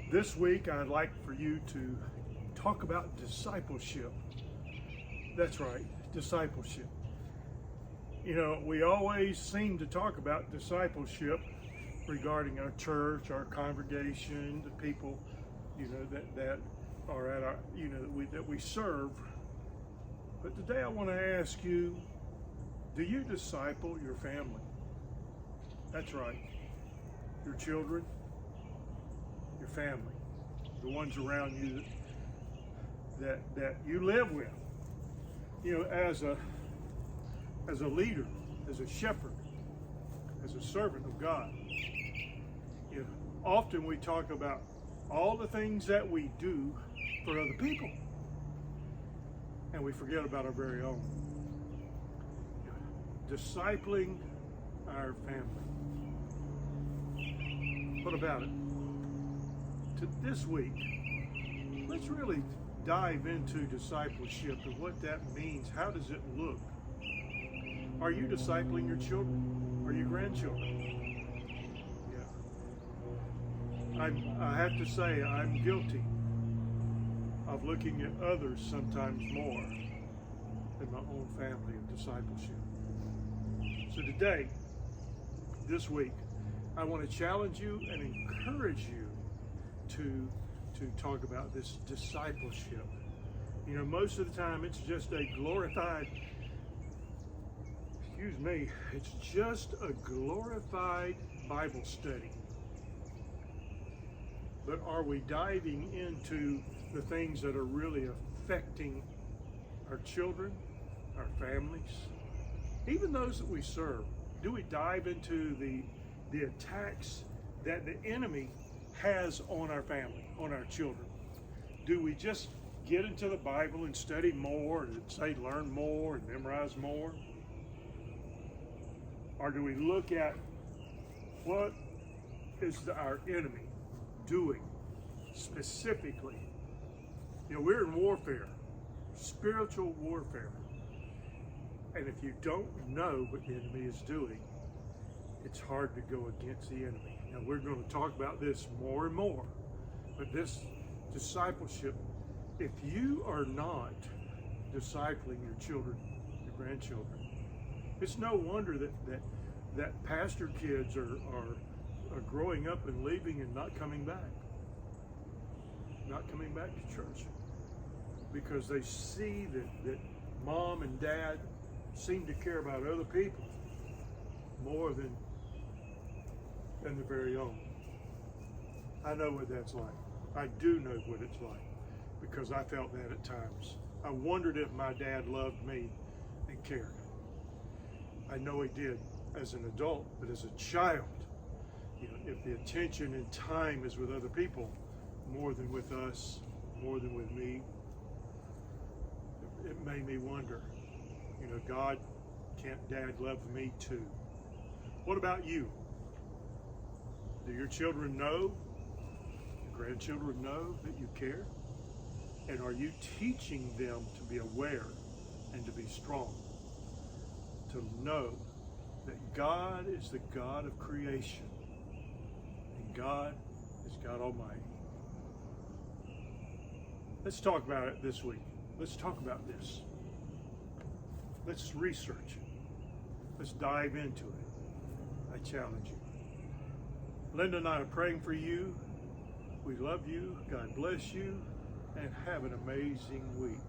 This week, I'd like for you to talk about discipleship. That's right, discipleship. You know, we always seem to talk about discipleship regarding our church, our congregation, the people, that are at our, that we serve. But today I want to ask you, do you disciple your family? That's right, your children, your family, the ones around you that you live with. You know, as a leader, as a shepherd, as a servant of God. You know, often we talk about all the things that we do for other people, and we forget about our very own. You know, discipling our family. What about it? This week, let's really dive into discipleship and what that means. How does it look? Are you discipling your children or your grandchildren? Yeah. I have to say, I'm guilty of looking at others sometimes more than my own family of discipleship. So today, this week, I want to challenge you and encourage you to talk about this discipleship. You know, most of the time it's just a glorified, it's just a glorified Bible study. But are we diving into the things that are really affecting our children, our families, even those that we serve? Do we dive into the attacks that the enemy has on our family, on our children? Do we just get into the Bible and study more and say learn more and memorize more? Or do we look at what is our enemy doing specifically? You know, we're in warfare, spiritual warfare. And if you don't know what the enemy is doing, it's hard to go against the enemy. Now, we're going to talk about this more and more. But this discipleship, if you are not discipling your children, your grandchildren, it's no wonder that pastor kids are growing up and leaving and not coming back to church, because they see that mom and dad seem to care about other people more than their very own. I know what that's like. I do know what it's like, because I felt that at times. I wondered if my dad loved me and cared. I know he did as an adult, but as a child, you know, if the attention and time is with other people more than with us, more than with me, it made me wonder, you know, God, can't Dad love me too? What about you? Do your children know, your grandchildren know that you care? And are you teaching them to be aware and to be strong? To know that God is the God of creation and God is God Almighty. Let's talk about it this week. Let's talk about this. Let's research it. Let's dive into it. I challenge you. Linda and I are praying for you. We love you. God bless you. And have an amazing week.